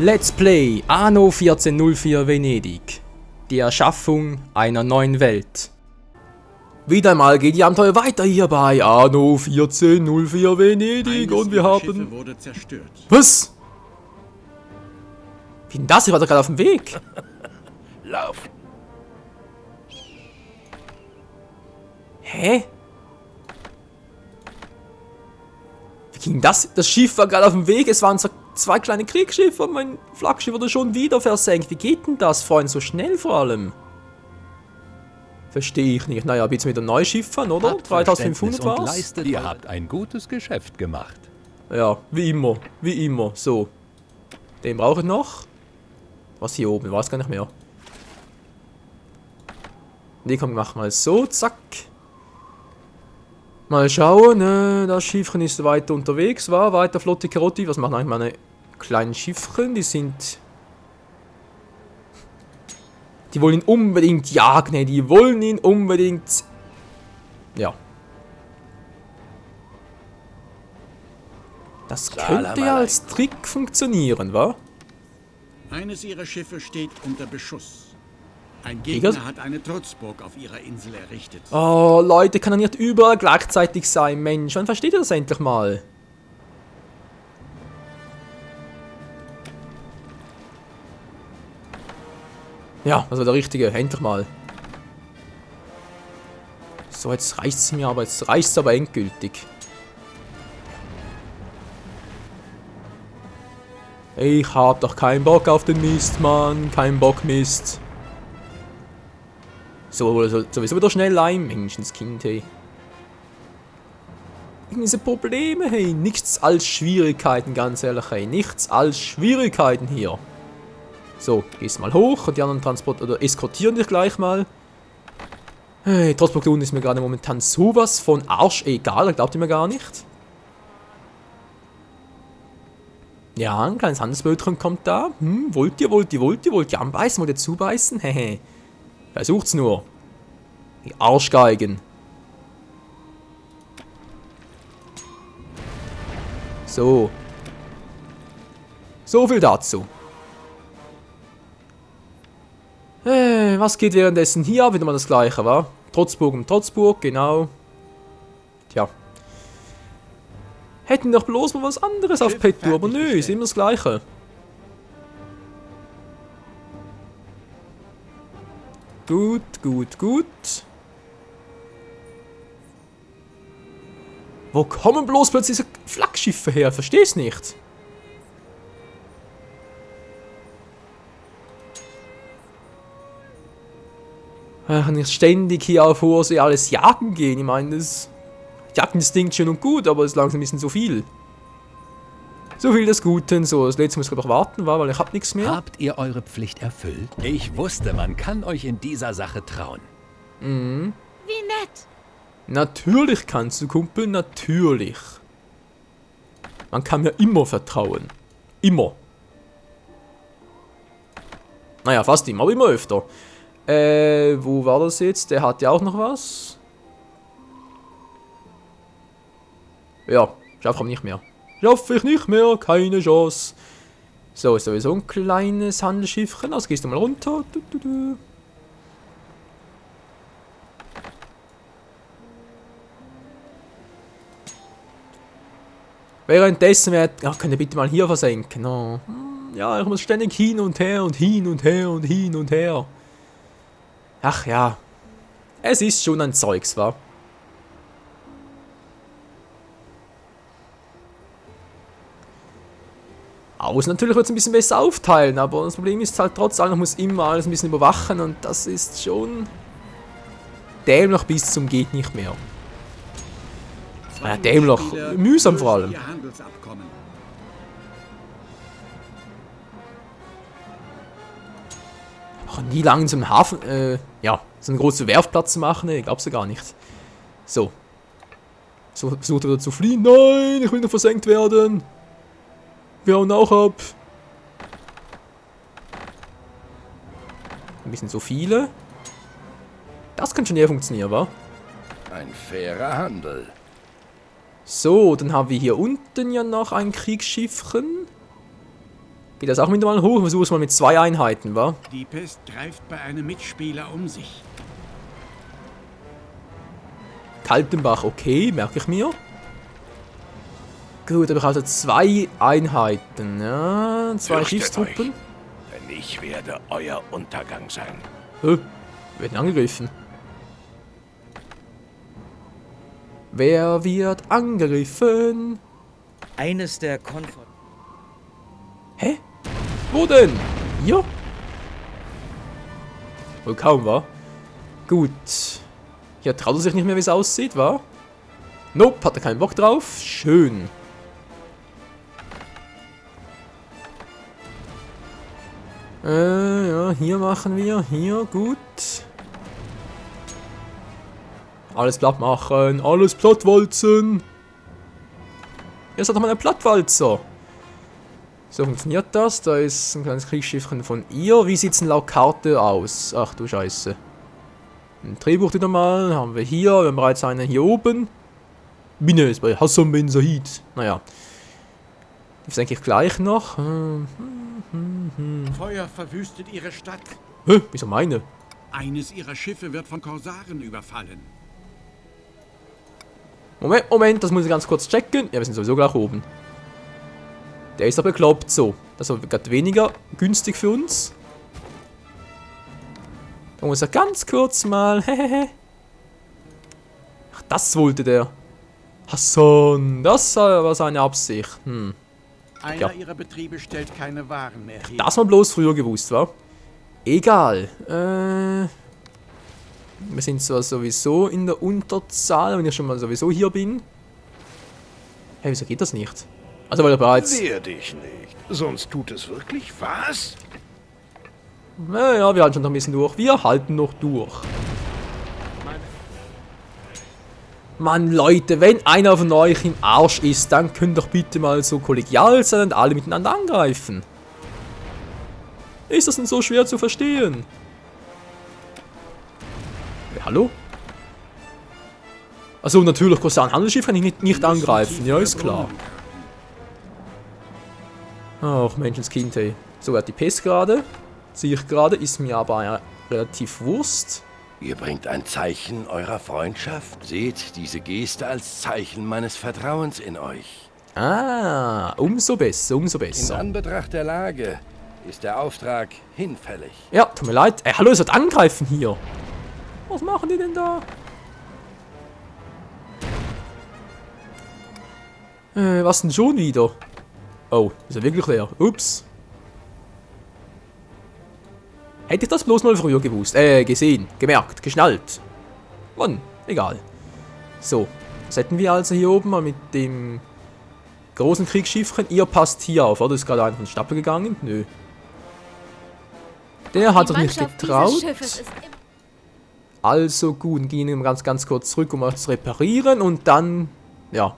Let's Play Anno 1404 Venedig. Die Erschaffung einer neuen Welt. Wieder einmal geht die Abenteuer weiter hier bei Anno 1404 Venedig und wir haben... Wurde zerstört. Was? Wie denn das? Ich war doch gerade auf dem Weg. Lauf! Hä? Wie ging das? Das Schiff war gerade auf dem Weg, es waren so zwei kleine Kriegsschiffe und mein Flaggschiff wurde schon wieder versenkt. Wie geht denn das, Freund? So schnell vor allem? Verstehe ich nicht. Naja, jetzt mit einem neuen Schiff an, oder? 3500 war's? Ihr habt ein gutes Geschäft gemacht. Ja, wie immer. Wie immer. So. Den brauche ich noch. Was hier oben? Ich weiß gar nicht mehr. Nee, komm, mach mal so. Zack. Mal schauen. Das Schiffchen ist weiter unterwegs. War weiter Flotte Karotti. Was machen eigentlich meine kleinen Schiffchen? Die sind... Die wollen ihn unbedingt jagen. Die wollen ihn unbedingt... Ja. Das könnte ja als Trick funktionieren, wa? Eines ihrer Schiffe steht unter Beschuss. Ein Gegner hat eine Trutzburg auf ihrer Insel errichtet. Oh, Leute, kann er nicht überall gleichzeitig sein, Mensch. Wann versteht ihr das endlich mal? Ja, das war der Richtige. Endlich mal. So, jetzt reicht es mir aber. Jetzt reicht es aber endgültig. Ich hab doch keinen Bock auf den Mist, Mann. Kein Bock, Mist. So, sowieso wieder schnell ein. Menschenskind, hey. Diese Probleme, hey. Nichts als Schwierigkeiten, ganz ehrlich, hey. Nichts als Schwierigkeiten hier. So, gehst mal hoch und die anderen eskortieren dich gleich mal. Hey, Transport unten ist mir gerade momentan sowas von Arsch egal, da glaubt ihr mir gar nicht. Ja, ein kleines Handelsbötchen kommt da. Wollt ihr anbeißen, wollt ihr zubeißen? Hehe. Versucht's nur. Die Arschgeigen. So. So viel dazu. Was geht währenddessen hier ab? Wieder mal das Gleiche, wa? Trotzburg um Trotzburg, genau. Tja. Hätten doch bloß mal was anderes auf Petto, aber nö, ist immer das Gleiche. Gut, gut, gut. Wo kommen bloß plötzlich diese Flaggschiffe her? Versteh's nicht. Wenn ich ständig hier auf hoher See alles jagen gehen, ich meine, das Jagdinstinkt schön und gut, aber es ist langsam ein bisschen so viel. So viel des Guten, so, das letzte muss ich aber warten, weil ich hab nichts mehr. Habt ihr eure Pflicht erfüllt? Ich wusste, man kann euch in dieser Sache trauen. Mhm. Wie nett. Natürlich kannst du, Kumpel, natürlich. Man kann mir immer vertrauen. Immer. Naja, fast immer, aber immer öfter. Wo war das jetzt? Der hat ja auch noch was. Ja, schaffe ich nicht mehr. Schaffe ich nicht mehr, keine Chance. So, ist sowieso ein kleines Handelsschiffchen. Also gehst du mal runter. Währenddessen könnt ihr bitte mal hier versenken. Oh. Ja, ich muss ständig hin und her und hin und her und hin und her. Ach ja. Es ist schon ein Zeugs, wa? Außen natürlich wird es ein bisschen besser aufteilen, aber das Problem ist halt trotz allem, ich muss immer alles ein bisschen überwachen und das ist schon dämlich bis zum geht nicht mehr. Ja, dämlich. Mühsam vor allem. Ach, nie lange in so einem Hafen, ja, so einen großen Werftplatz zu machen, ne, glaubst du gar nicht. So. So versucht er wieder zu fliehen. Nein, ich will noch versenkt werden. Wir hauen auch ab. Ein bisschen so viele. Das kann schon eher funktionieren, wa? Ein fairer Handel. So, dann haben wir hier unten ja noch ein Kriegsschiffchen. Geht das auch mit mal hoch? Versuche es mal mit 2 Einheiten, wa? Die Pest greift bei einem Mitspieler um sich. Kaltenbach, okay, merke ich mir. Gut, aber ich also 2 Einheiten, ja, 2 Fürchtet Schiffstruppen. euch, denn ich werde euer Untergang sein. Wir werden angegriffen. Wer wird angegriffen? Eines der Konfort. Hä? Wo denn? Hier? Wohl kaum, wa? Gut. Hier traut er sich nicht mehr, wie es aussieht, wa? Nope, hat er keinen Bock drauf. Schön. Ja, hier machen wir. Hier, gut. Alles platt machen. Alles plattwalzen. Jetzt hat er mal einen Plattwalzer. So funktioniert das. Da ist ein kleines Kriegsschiffchen von ihr. Wie sieht es denn laut Karte aus? Ach du Scheiße. Ein Drehbuch wieder mal. Haben wir hier. Wir haben bereits einen hier oben. Binne ist bei Hassan bin Said. Naja. Das denke ich gleich noch. Feuer verwüstet ihre Stadt. Hä? Wieso meine? Eines ihrer Schiffe wird von Korsaren überfallen. Moment, das muss ich ganz kurz checken. Ja, wir sind sowieso gleich oben. Der ist aber bekloppt so. Das ist gerade weniger günstig für uns. Da muss er ganz kurz mal. Ach, das wollte der. Hassan, das war seine Absicht. Einer ihrer Betriebe stellt keine Waren mehr her. Das mal bloß früher gewusst, wa? Egal. Wir sind zwar sowieso in der Unterzahl, wenn ich schon mal sowieso hier bin. Hey, wieso geht das nicht? Also weil er bereits... Wehr dich nicht, sonst tut es wirklich was? Naja, wir halten schon noch ein bisschen durch. Wir halten noch durch. Mann, Leute, wenn einer von euch im Arsch ist, dann könnt doch bitte mal so kollegial sein und alle miteinander angreifen. Ist das denn so schwer zu verstehen? Hallo? Achso, natürlich, Korsaren Handelsschiff kann ich nicht angreifen. Ja, ist klar. Ach, Menschenskind, ey. So, er hat die Pest gerade. Sehe ich gerade, ist mir aber relativ Wurst. Ihr bringt ein Zeichen eurer Freundschaft. Seht diese Geste als Zeichen meines Vertrauens in euch. Ah, umso besser, umso In besser. Anbetracht der Lage ist der Auftrag hinfällig. Ja, tut mir leid. Ey, hallo, es wird angreifen hier. Was machen die denn da? Was denn schon wieder? Oh, ist er wirklich leer? Ups. Hätte ich das bloß mal früher gewusst. Gesehen, gemerkt, geschnallt. Mann, egal. So, das hätten wir also hier oben mal mit dem großen Kriegsschiffchen. Ihr passt hier auf, oder? Ist gerade einer von den Stapel gegangen? Nö. Der hat doch nicht getraut. Also gut, gehen wir ganz kurz zurück, um was zu reparieren und dann, ja,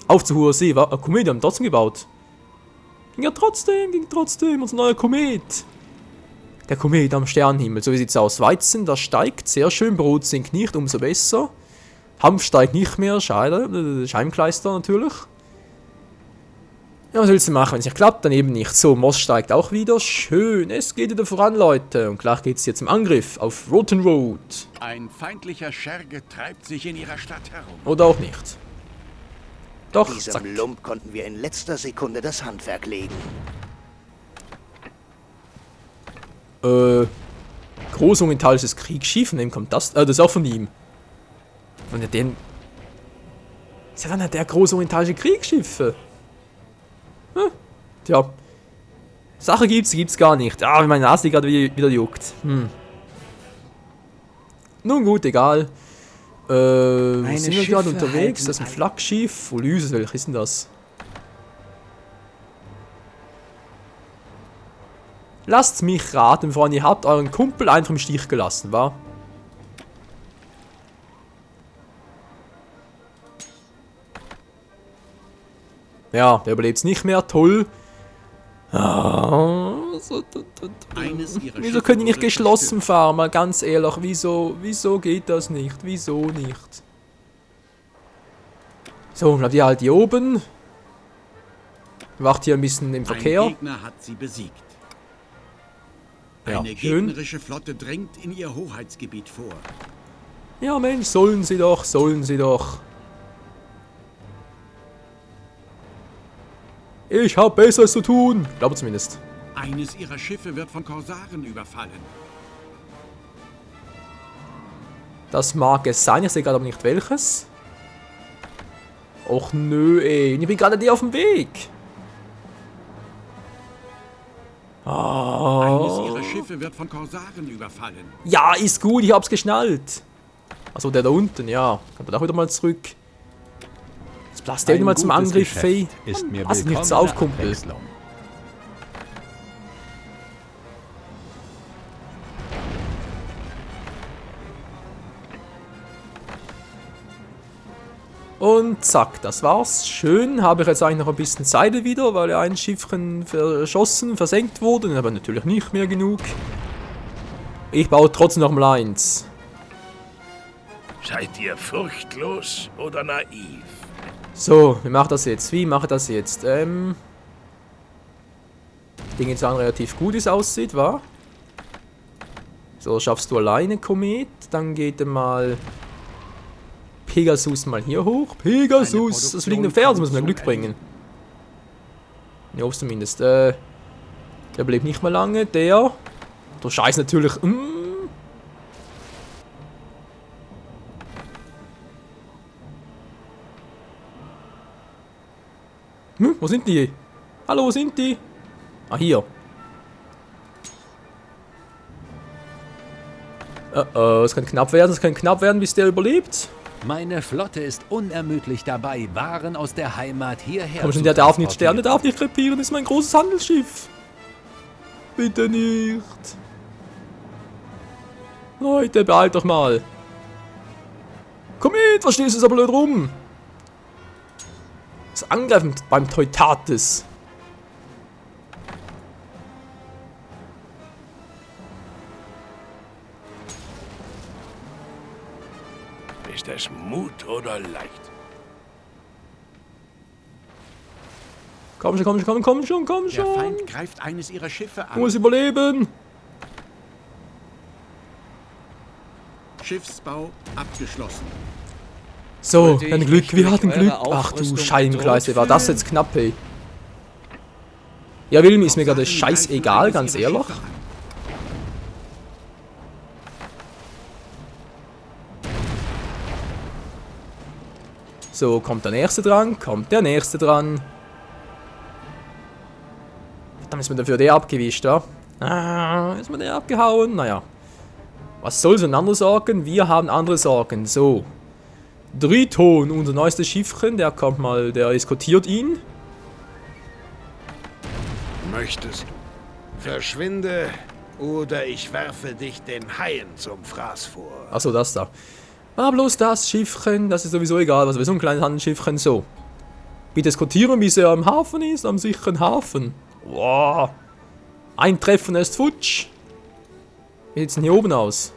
auf zur hoher See. War ein Komet, haben trotzdem gebaut. Ging trotzdem, unser neuer Komet. Der Komet am Sternenhimmel, so wie sieht's aus. Weizen, das steigt, sehr schön, Brot sinkt nicht, umso besser. Hanf steigt nicht mehr, schade, Scheimkleister natürlich. Ja, was willst du machen, wenn es nicht klappt, dann eben nicht. So, Moss steigt auch wieder, schön, es geht wieder voran, Leute. Und gleich geht's jetzt zum Angriff auf Rotten Road. Ein feindlicher Scherge treibt sich in ihrer Stadt herum. Oder auch nicht. Doch, Diesem zack. Lump konnten wir in letzter Sekunde das Handwerk legen. Großorientalisches Kriegsschiff, von wem kommt das? Das ist auch von ihm. Von dem... Ist ja dann der großorientalische Kriegsschiffe. Tja. Sache gibt's gar nicht. Ah, meine Nase gerade wieder juckt. Nun gut, egal. Wo sind wir gerade unterwegs? Das ist ein Flaggschiff. Ulyses, welches ist denn das? Lasst mich raten, Freunde, ihr habt euren Kumpel einfach im Stich gelassen, wa? Ja, der überlebt nicht mehr, toll. Wieso können die nicht geschlossen fahren, mal ganz ehrlich, wieso geht das nicht, wieso nicht? So, bleibt ihr halt hier oben. Wacht hier ein bisschen im Verkehr. Ein Gegner hat sie besiegt. Ja, Eine schön. gegnerische Flotte dringt in ihr Hoheitsgebiet vor. Ja, Mensch, sollen sie doch, sollen sie doch. Ich hab Besseres zu tun. Glaube zumindest. Eines ihrer Schiffe wird von Korsaren überfallen. Das mag es sein, ich sehe gerade aber nicht welches. Och nö, ey. Ich bin gerade dir auf dem Weg. Eines ihrer Schiffe wird von Korsaren überfallen. Ja, ist gut, ich hab's geschnallt. Achso, der da unten, ja. Kommt auch wieder mal zurück. Jetzt blasst der wieder mal zum Angriff, ey. Ist mir Pass nicht so auf, Kumpel. Abwechslung. Und zack, das war's. Schön, habe ich jetzt eigentlich noch ein bisschen Zeit wieder, weil ein Schiffchen verschossen, versenkt wurde. Aber natürlich nicht mehr genug. Ich baue trotzdem noch mal eins. Seid ihr furchtlos oder naiv? So, wie mache ich das jetzt? Wie mache ich das jetzt? Ich denke jetzt an relativ gut, wie es aussieht, wa? So, schaffst du alleine, Komet. Dann geht mal Pegasus mal hier hoch. Pegasus! Das fliegende Pferd, das muss mir Glück bringen. Ja, hoffe zumindest. Der bleibt nicht mehr lange. Der Scheiß natürlich. Wo sind die? Hallo, wo sind die? Ah, hier. Es kann knapp werden, bis der überlebt. Meine Flotte ist unermüdlich dabei, Waren aus der Heimat hierher Komm schon, zu der darf nicht sterben, transportieren. der darf nicht krepieren, das ist mein großes Handelsschiff. Bitte nicht. Leute, beeilt doch mal. Komm mit, was stehst du so blöd rum? Das Angreifen beim Teutates. Ist es Mut oder Leid? Komm schon, komm schon, komm schon, komm Der schon. Feind greift eines ihrer Schiffe Ich an. muss überleben. Schiffsbau abgeschlossen. So, Wollte ein ich Glück, mich wir durch hatten eure Glück. Ach du Aufrüstung Scheibenkleise, war bedroht das jetzt knapp, ey. Ja, Wilm ist mir gerade scheißegal, ganz ehrlich. So, kommt der nächste dran, kommt der nächste dran. Dann ist mir dafür der abgewischt, ja. Ah, ist mir der abgehauen, naja. Was soll so ein andere Sorgen? Wir haben andere Sorgen, so. Driton, unser neuestes Schiffchen, der kommt mal, der eskortiert ihn. Möchtest du? Verschwinde, oder ich werfe dich den Haien zum Fraß vor. Achso, das da. Ah, bloß das Schiffchen, das ist sowieso egal, was wir so ein kleines Handelsschiffchen, so. Bitte eskortieren, bis er am Hafen ist, am sicheren Hafen. Wow. Ein Treffen ist futsch. Wie sieht's denn hier oben aus?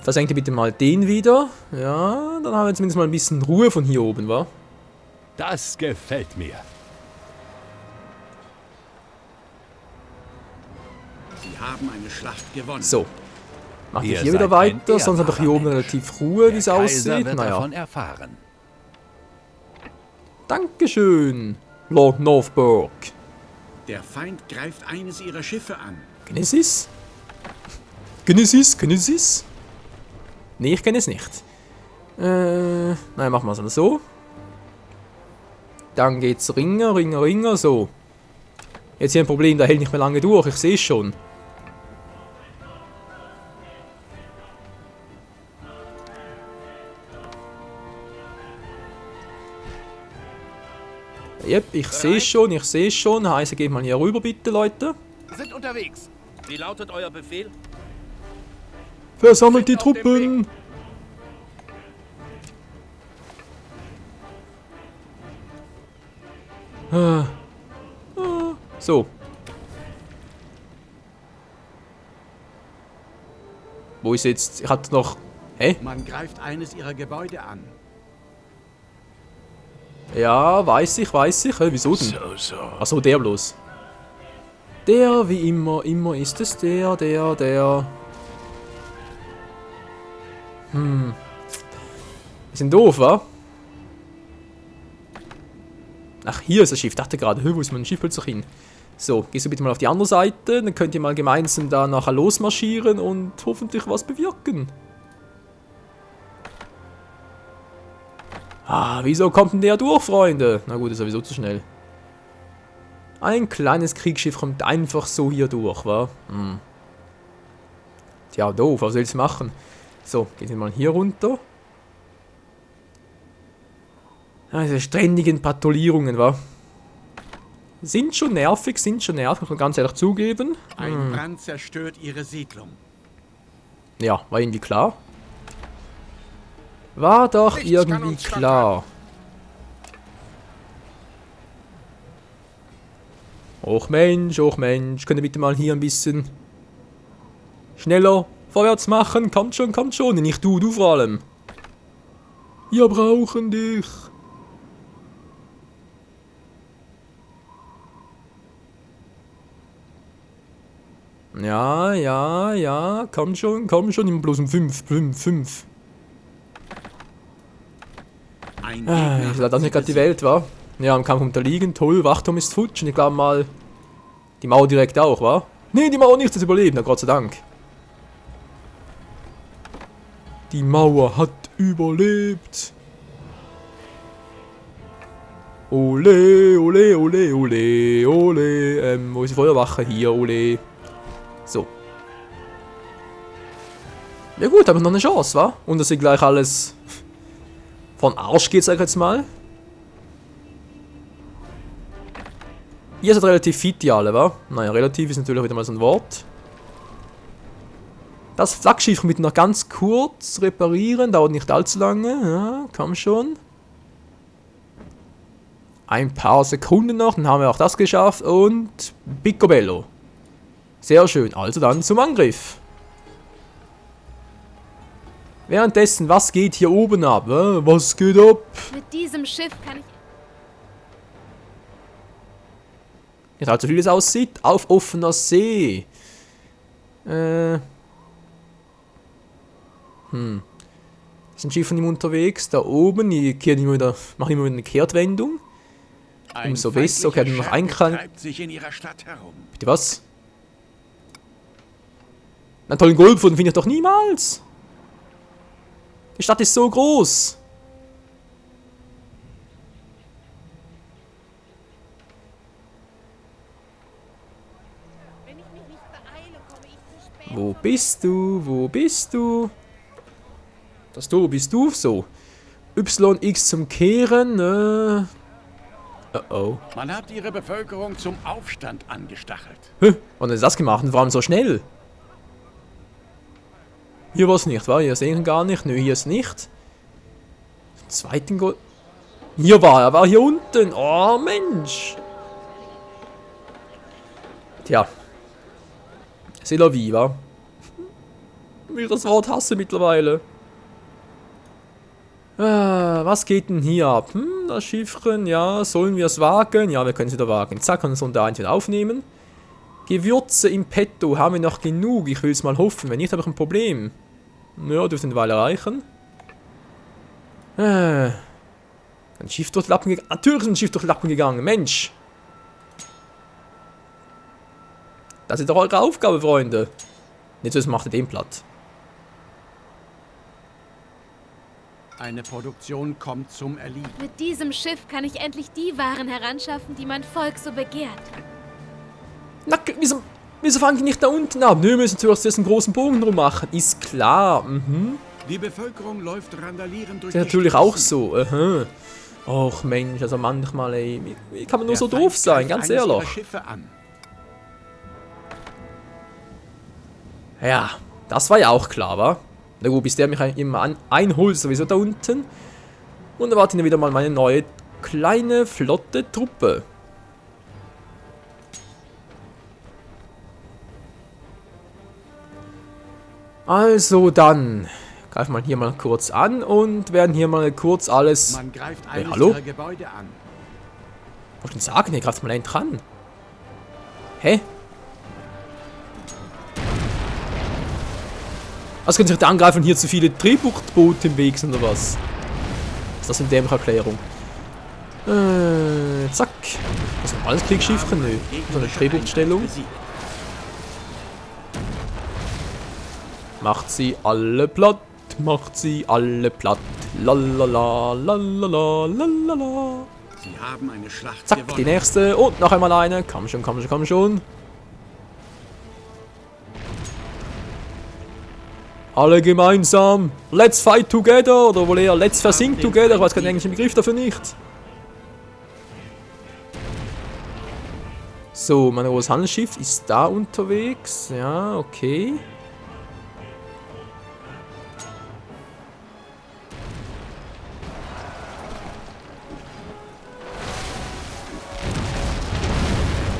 Versenkt ihr bitte mal den wieder. Ja, dann haben wir zumindest mal ein bisschen Ruhe von hier oben, wa? Das gefällt mir. Sie haben eine Schlacht gewonnen. So. Mach ich Ihr hier wieder seid ein weiter, sonst habe ich hier oben ehrbarer relativ Ruhe, wie es Der Kaiser aussieht. wird Naja. davon erfahren. Dankeschön, Lord Northburg. Der Feind greift eines ihrer Schiffe an. Genesis? Genesis? Genesis? Nee, ich kenne es nicht. Nein, machen wir es so. Dann geht's Ringer, Ringer, Ringer, so. Jetzt hier ein Problem, der hält nicht mehr lange durch, ich sehe es schon. Yep, ich sehe schon, ich sehe schon. Heißt, geht mal hier rüber, bitte, Leute. Sind unterwegs. Wie lautet euer Befehl? Versammelt die Truppen! So. Wo ist jetzt? Ich hatte noch... Hä? Man greift eines ihrer Gebäude an. Ja, weiß ich. Hä, wieso denn? So. Achso, der bloß. Der, wie immer. Immer ist es der. Wir sind doof, wa? Ach, hier ist das Schiff. Ich dachte gerade, wo ist mein Schiff plötzlich hin? So, gehst du bitte mal auf die andere Seite. Dann könnt ihr mal gemeinsam da nachher losmarschieren und hoffentlich was bewirken. Ah, wieso kommt denn der durch, Freunde? Na gut, ist sowieso zu schnell. Ein kleines Kriegsschiff kommt einfach so hier durch, wa? Tja, doof, was soll ich machen? So, gehen wir mal hier runter. Ah, diese ständigen Patrouillierungen, wa? Sind schon nervig, muss man ganz ehrlich zugeben. Ein Brand zerstört ihre Siedlung. Ja, war irgendwie klar. War doch Nichts kann irgendwie uns klar. Och Mensch, könnt ihr bitte mal hier ein bisschen schneller vorwärts machen? Kommt schon. Nicht du vor allem. Wir brauchen dich. Ja, komm schon, immer bloß um 5. Ein Ah, Gegner ist hat das sie nicht gerade die besiegt. Welt, wa? Ja, im Kampf unterliegen, toll, Wachturm ist futsch und ich glaube mal, die Mauer direkt auch, wa? Nee, die Mauer nicht, das überlebt, na Gott sei Dank. Die Mauer hat überlebt. Ole. Wo ist die Feuerwache? Hier, ole. So. Ja gut, haben wir noch eine Chance, wa? Und dass sie gleich alles von Arsch geht, sag ich jetzt mal. Ihr seid relativ fit, die alle, wa? Naja, relativ ist natürlich wieder mal so ein Wort. Das Flaggschiff mit noch ganz kurz reparieren, dauert nicht allzu lange. Ja, komm schon. Ein paar Sekunden noch, dann haben wir auch das geschafft und Picobello. Sehr schön, also dann zum Angriff. Währenddessen, was geht hier oben ab? Was geht ab? Mit diesem Schiff kann ich... Nicht allzu viel es aussieht. Auf offener See. Da sind Schiffe von ihm unterwegs. Da oben. Ich mache immer wieder eine Kehrtwendung. Ein Umso besser. Okay, dann noch ein Feindlicher Schurke treibt sich in ihrer Stadt herum. Bitte was? Einen tollen Goldpfund finde ich doch niemals. Die Stadt ist so groß. Wenn ich mich nicht beeile, komme ich zu spät. Wo bist du? Das du bist du. So. YX zum Kehren. Oh. Man hat ihre Bevölkerung zum Aufstand angestachelt. Wann ist das gemacht? Und vor allem so schnell? Hier war es nicht, wa? Hier sehen wir gar nicht. Nö, hier ist nicht. Zweiten Gold. Hier war er, war hier unten. Oh, Mensch. Tja. C'est la vie, wa? Wie ich das Wort hasse mittlerweile. Was geht denn hier ab? Das Schiffchen, ja, sollen wir es wagen? Ja, wir können es wieder wagen. Zack, können wir es unter ein wieder aufnehmen. Gewürze im Petto, haben wir noch genug? Ich will es mal hoffen. Wenn nicht, habe ich ein Problem. Ja, dürfte eine Weile reichen. Ein Schiff durch die Lappen gegangen. Natürlich ist ein Schiff durch die Lappen gegangen. Mensch. Das ist doch eure Aufgabe, Freunde. Nicht so, macht ihr den platt. Eine Produktion kommt zum Erliegen. Mit diesem Schiff kann ich endlich die Waren heranschaffen, die mein Volk so begehrt. Na, wieso fangen die nicht da unten ab? Nö, wir müssen zuerst einen großen Bogen drum machen. Ist klar. Die Bevölkerung läuft randalierend durch Das ist die natürlich Straßen. auch so. Och Mensch, also manchmal, ey. Wie kann man nur Der so Feind doof sein, greift ganz eines ihrer ehrlich. Schiffe an. Ja, das war ja auch klar, wa? Na gut, bis der mich immer einholt, sowieso da unten. Und da wartet wieder mal meine neue, kleine, flotte Truppe. Also dann greifen wir hier mal kurz an und werden hier mal kurz alles... Man greift eines hallo? ihrer Gebäude an. Was soll ich denn sagen? Hier greift mal einen dran. Hä? Also können sich da angreifen, hier zu viele Drehbuchtboote im Weg sind oder was? Ist das eine dämliche Erklärung? Zack. Das sind alles Kriegsschiffchen? Nö. So eine Drehbuchtstellung. Macht sie alle platt. Macht sie alle platt. Lalala, lalala, lalala. Sie haben eine Schlacht Zack, gewonnen. die nächste. Und noch einmal eine. Komm schon, komm schon, komm schon. Alle gemeinsam. Let's fight together. Oder wohl eher let's versink together. Ich weiß keinen englischen Begriff dafür nicht. So, mein großes Handelsschiff ist da unterwegs. Ja, okay.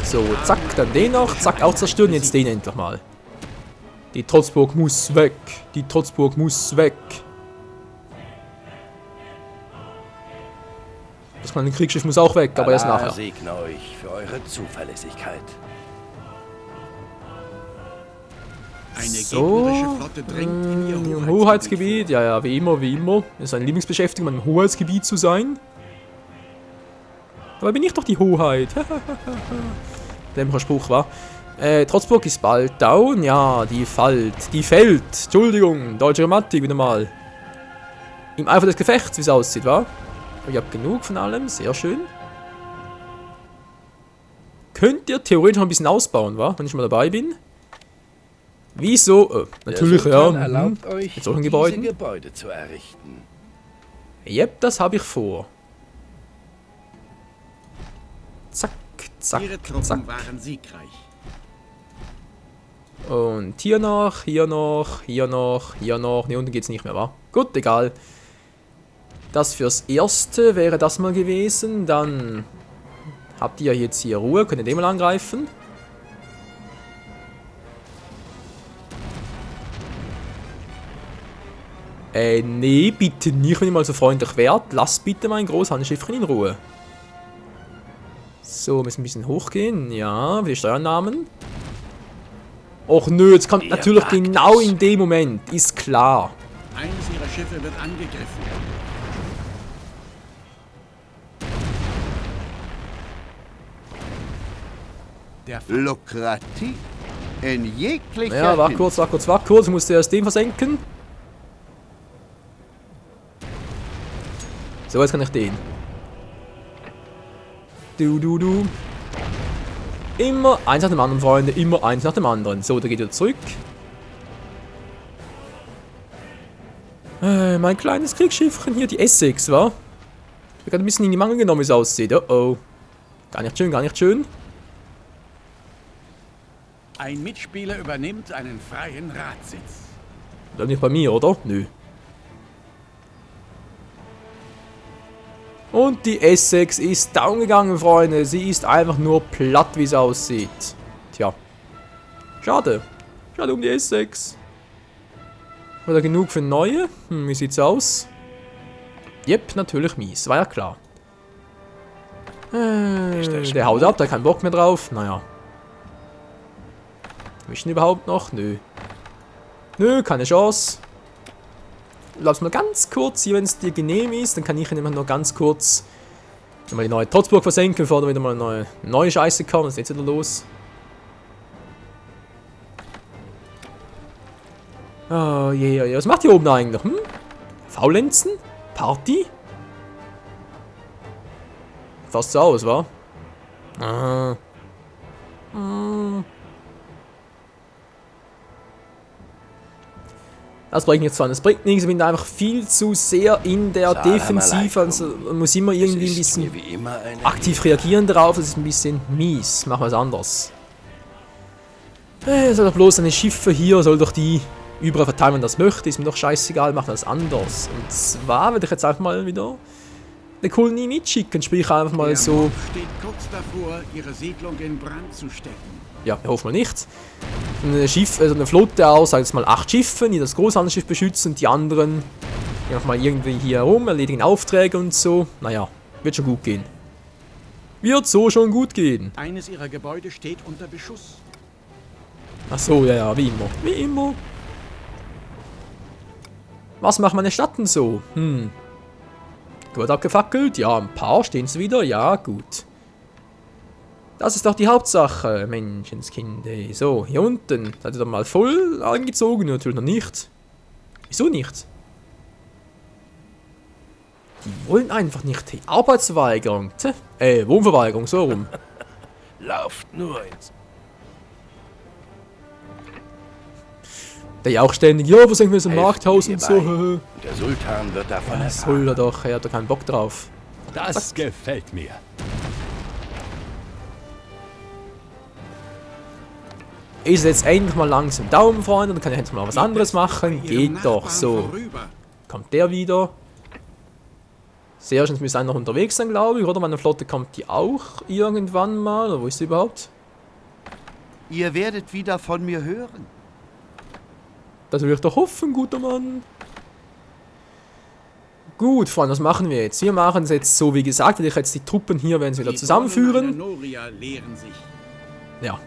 So, zack, dann den noch. Zack, auch zerstören. Jetzt den endlich mal. Die Trotzburg muss weg. Die Trotzburg muss weg. Das kleine Kriegsschiff muss auch weg, aber erst Allah nachher. segne euch für eure Zuverlässigkeit. Eine So, gegnerische Flotte drängt in ihr im Hoheitsgebiet. Ja, ja, wie immer, wie immer. Das ist eine Lieblingsbeschäftigung, im Hoheitsgebiet zu sein. Aber bin ich doch die Hoheit. Dämlicher Spruch, wa? Trotzburg ist bald down. Ja, die fällt. Die fällt. Entschuldigung, deutsche Grammatik wieder mal. Im Eifer des Gefechts, wie es aussieht, wa? Aber ich habe genug von allem. Sehr schön. Könnt ihr theoretisch noch ein bisschen ausbauen, wa? Wenn ich mal dabei bin. Wieso? Natürlich, Der ja. Sultan erlaubt euch, Mit solchen diese Gebäuden. Gebäude zu errichten. Yep, das habe ich vor. Zack, zack, Ihre Truppen zack. waren siegreich. Und hier noch, hier noch, hier noch, hier noch. Ne, unten geht's nicht mehr, wa? Gut, egal. Das fürs Erste wäre das mal gewesen. Dann habt ihr jetzt hier Ruhe. Könnt ihr den mal angreifen? Nee, bitte nicht, wenn ihr mal so freundlich wärt. Lasst bitte mein Großhandelsschiffchen in Ruhe. So, müssen ein bisschen hochgehen. Ja, für die Steuernamen. Och nö, jetzt kommt natürlich wagt genau es. in dem Moment. Ist klar. Eines ihrer Schiffe wird angegriffen. Der Lukrativ. In jeglicher Ja, wach kurz, wach kurz, wach kurz. Ich musste erst den versenken. So, jetzt kann ich den. Du. Immer eins nach dem anderen, Freunde. Immer eins nach dem anderen. So, da geht er zurück. Mein kleines Kriegsschiffchen hier, die Essex, wa? Ich habe ein bisschen in die Mangel genommen, wie es aussieht. Oh oh. Gar nicht schön, gar nicht schön. Ein Mitspieler übernimmt einen freien Ratssitz. Bleibt nicht bei mir, oder? Nö. Und die Essex ist down gegangen, Freunde. Sie ist einfach nur platt, wie es aussieht. Tja. Schade. Schade um die Essex. War da genug für neue? Wie sieht's aus? Yep, natürlich mies. War ja klar. Der haut ab, da hat keinen Bock mehr drauf. Naja. Mischen überhaupt noch? Nö. Nö, keine Chance. Lass mal ganz kurz hier, wenn es dir genehm ist, dann kann ich immer nur ganz kurz mal die neue Trotzburg versenken, bevor da wieder mal eine neue Scheiße kommt. Was ist jetzt wieder los? Oh je, yeah. Was macht ihr oben eigentlich? Hm? Faulenzen? Party? Fast so aus, wa? Das bringt jetzt zwar, das bringt nichts, ich bin da einfach viel zu sehr in der Salam Defensive, alaikum. also man muss immer irgendwie ein Es ist bisschen mir wie immer eine aktiv reagieren darauf, das ist ein bisschen mies. Machen wir es anders. Soll doch bloß seine Schiffe hier, soll doch die überall verteilen, wenn man das möchte, ist mir doch scheißegal, machen wir das anders. Und zwar werde ich jetzt einfach mal wieder eine Kolonie mitschicken, sprich einfach mal Der so. Mob steht kurz davor, ihre Siedlung in Brand zu stecken. ja, wir hoffen mal nicht. Eine Flotte aus, sag jetzt mal 8 Schiffen, die das Großhandelsschiff beschützen, die anderen einfach mal irgendwie hier herum, erledigen Aufträge und so. Naja, wird schon gut gehen. Wird so schon gut gehen. Eines ihrer Gebäude steht unter Beschuss. Ach so, ja, wie immer. Wie immer. Was macht meine Stadt denn so? Gut abgefackelt? Ja, ein paar stehen sie wieder. Ja, gut. Das ist doch die Hauptsache, Menschenskind. So, hier unten. Seid ihr doch mal voll angezogen? Natürlich noch nicht. Wieso nicht? Die wollen einfach nicht. Hey, Arbeitsverweigerung. Wohnverweigerung, so rum. Lauft nur ins... Der ja auch ständig, ja, was sagen wir so im Markthaus und so. Der Sultan wird davon Das soll er doch, er hat doch keinen Bock drauf. Das gefällt mir. Ist jetzt endlich mal langsam Daumen, Freunde, dann kann ich endlich mal was anderes machen. Geht doch so. Kommt der wieder? Sehr schön, wir sind noch unterwegs sein, glaube ich, oder? Meine Flotte kommt die auch irgendwann mal, oder wo ist sie überhaupt? Ihr werdet wieder von mir hören. Das will ich doch hoffen, guter Mann. Gut, Freunde, was machen wir jetzt? Wir machen es jetzt so, wie gesagt, werde ich jetzt die Truppen hier, werden sie wieder zusammenführen. Ja.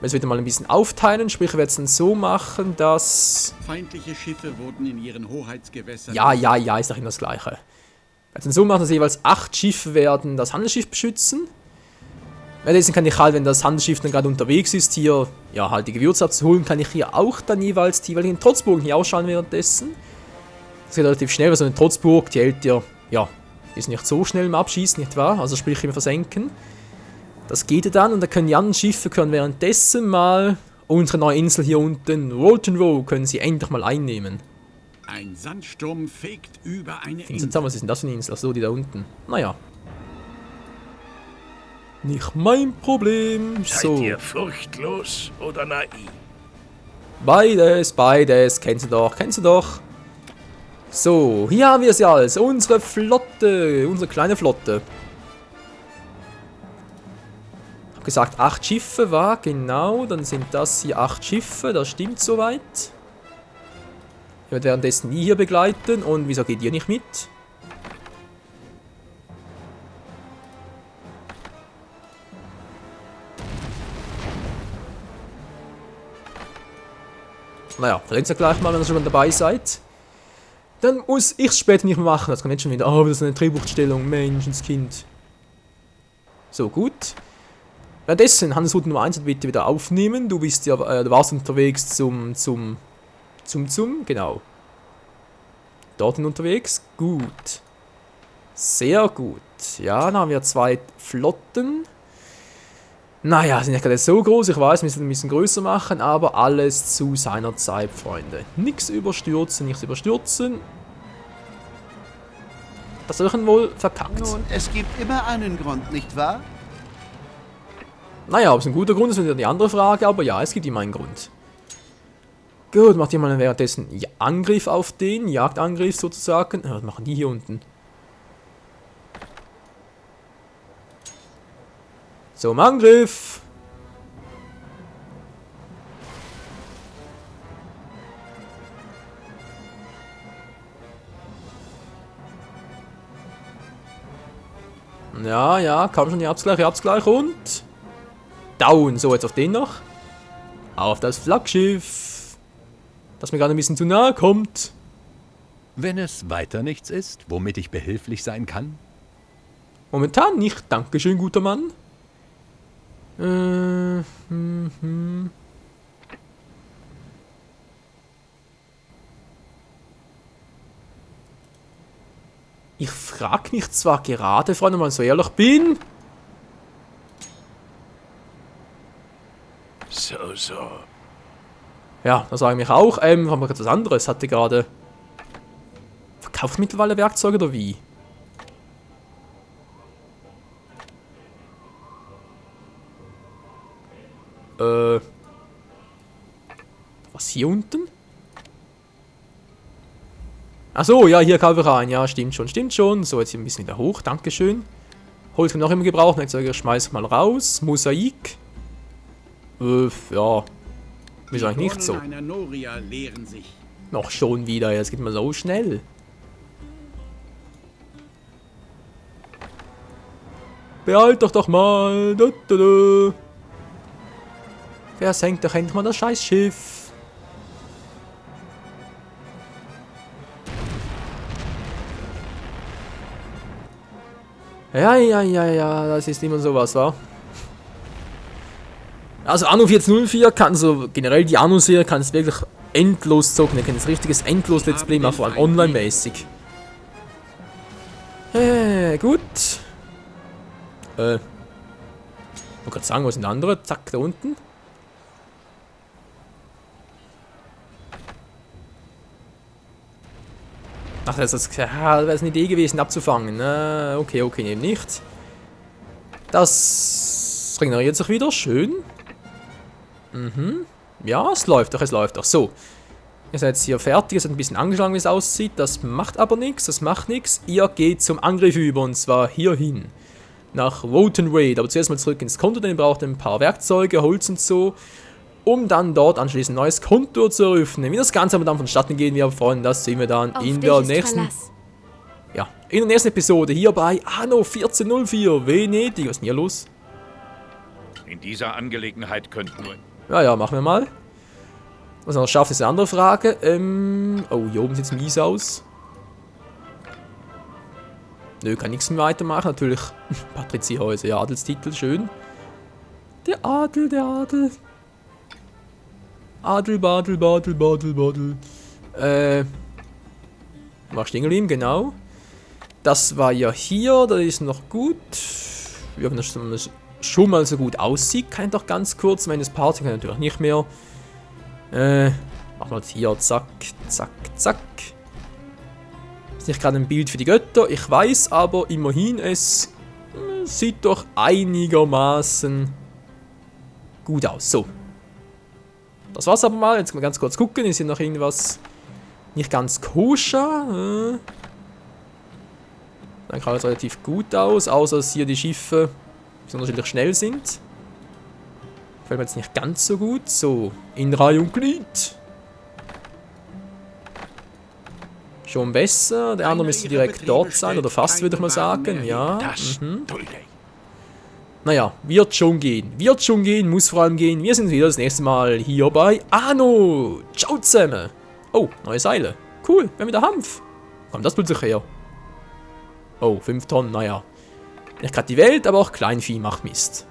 Jetzt wieder mal ein bisschen aufteilen, sprich, wir werden es dann so machen, dass... Feindliche Schiffe wurden in ihren Hoheitsgewässern... Ja, ist doch immer das Gleiche. Wir werden es dann so machen, dass jeweils 8 Schiffe werden das Handelsschiff beschützen. Währenddessen kann ich halt, wenn das Handelsschiff dann gerade unterwegs ist, hier, ja, halt die Gewürze abzuholen, kann ich hier auch dann jeweils die jeweiligen Trotzburgen hier ausschalten währenddessen. Das geht relativ schnell, weil so eine Trotzburg, die hält ja, die ist nicht so schnell im Abschießen, nicht wahr? Also sprich immer versenken. Das geht ja dann und da können die anderen Schiffe währenddessen mal unsere neue Insel hier unten, Rolton Row, können sie endlich mal einnehmen. Ein Sandsturm fegt über eine Insel. Was ist denn das für eine Insel? Achso, die da unten. Naja. Nicht mein Problem. So. Seid ihr furchtlos oder naiv? Beides. Kennst du doch. So, hier haben wir sie alles. Unsere Flotte. Unsere kleine Flotte. Ich habe gesagt, 8 Schiffe war, genau. Dann sind das hier 8 Schiffe. Das stimmt soweit. Ich werde währenddessen die hier begleiten. Und wieso geht ihr nicht mit? Naja, verletzt ja gleich mal, wenn ihr schon dabei seid. Dann muss ich es später nicht mehr machen. Das kann nicht schon wieder. Oh, das ist eine Drehbuchstellung. Menschenskind. So, gut. Währenddessen, Handelsroute Nummer 1 bitte wieder aufnehmen. Du bist ja, du warst unterwegs zum, genau. Dorthin unterwegs. Gut. Sehr gut. Ja, dann haben wir 2 Flotten. Naja, sind ja gerade so groß, ich weiß, wir müssen ein bisschen größer machen, aber alles zu seiner Zeit, Freunde. Nichts überstürzen. Das ist wohl verkackt. Nun, es gibt immer einen Grund, nicht wahr? Naja, ob es ein guter Grund ist, ist wieder die andere Frage, aber ja, es gibt immer einen Grund. Gut, macht ihr mal währenddessen Angriff auf den, Jagdangriff sozusagen. Was machen die hier unten? So, im Angriff! Ja, komm schon, ihr habt's gleich und... Down! So, jetzt auf den noch. Auf das Flaggschiff! Das mir gerade ein bisschen zu nahe kommt. Wenn es weiter nichts ist, womit ich behilflich sein kann? Momentan nicht, dankeschön, guter Mann. Ich frage mich zwar gerade, Freunde, wenn ich so ehrlich bin. So. Ja, das sage ich mich auch. Haben wir gerade was anderes. Hatte gerade... Verkauft mittlerweile Werkzeuge oder wie? Was hier unten? Achso, ja, hier kaufe ich rein. Ja, stimmt schon. So, jetzt hier ein bisschen wieder hoch. Dankeschön. Holz kann noch immer gebrauchen. Werkzeuge schmeiße ich mal raus. Mosaik. Ja. Wieso eigentlich nicht so? Die Kronen einer Noria leeren sich. Noch schon wieder, jetzt geht mal so schnell. Beeilt doch mal. Wer senkt doch endlich mal das scheiß Schiff? Ja, das ist immer sowas, wa? Also Anno 1404 kann so, generell die Anno-Serie kann es wirklich endlos zocken. Ihr könnt ein richtiges Endlos-Let's Play machen, vor allem online-mäßig. Gut. Ich wollte gerade sagen, wo sind die andere? Zack, da unten. Ach, das wäre eine Idee gewesen, abzufangen. Okay, eben nicht. Das regeneriert sich wieder, schön. Ja, es läuft doch. So. Ihr seid jetzt hier fertig, ihr seid ein bisschen angeschlagen, wie es aussieht. Das macht aber nichts, Ihr geht zum Angriff über, und zwar hierhin. Nach Wotanraid. Aber zuerst mal zurück ins Konto, denn ihr braucht ein paar Werkzeuge, Holz und so. Um dann dort anschließend ein neues Konto zu eröffnen. Wie das Ganze aber dann vonstatten gehen, wir freuen, das sehen wir dann in der nächsten... Ja, in der nächsten Episode hier bei Anno 1404 Venedig. Was ist denn hier los? In dieser Angelegenheit könnten wir... Ja, machen wir mal. Was er noch schafft, ist eine andere Frage. Oh, hier oben sieht es mies aus. Nö, kann nichts mehr weitermachen. Natürlich Patrizierhäuser, ja, Adelstitel, schön. Der Adel. Adel, Badel. War stehen geblieben, genau. Das war ja hier, das ist noch gut. Ja, wenn das schon mal so gut aussieht, kann ich doch ganz kurz, wenn das Party kann natürlich nicht mehr. Machen wir jetzt hier, zack. Ist nicht gerade ein Bild für die Götter, ich weiß, aber immerhin, es sieht doch einigermaßen gut aus. So. Das war's aber mal, jetzt mal ganz kurz gucken, ist hier noch irgendwas nicht ganz koscher. Dann kann es relativ gut aus, außer dass hier die Schiffe unterschiedlich schnell sind. Gefällt mir jetzt nicht ganz so gut. So, in Reihe und Glied. Schon besser. Der andere müsste direkt dort sein, oder fast, würde ich mal sagen. Ja. Naja, wird schon gehen, muss vor allem gehen. Wir sind wieder das nächste Mal hier bei Anno. Ciao zusammen. Oh, neue Seile. Cool, wir haben wieder Hanf. Wo kommt das plötzlich her? Oh, 5 Tonnen, naja. Nicht gerade die Welt, aber auch Kleinvieh macht Mist.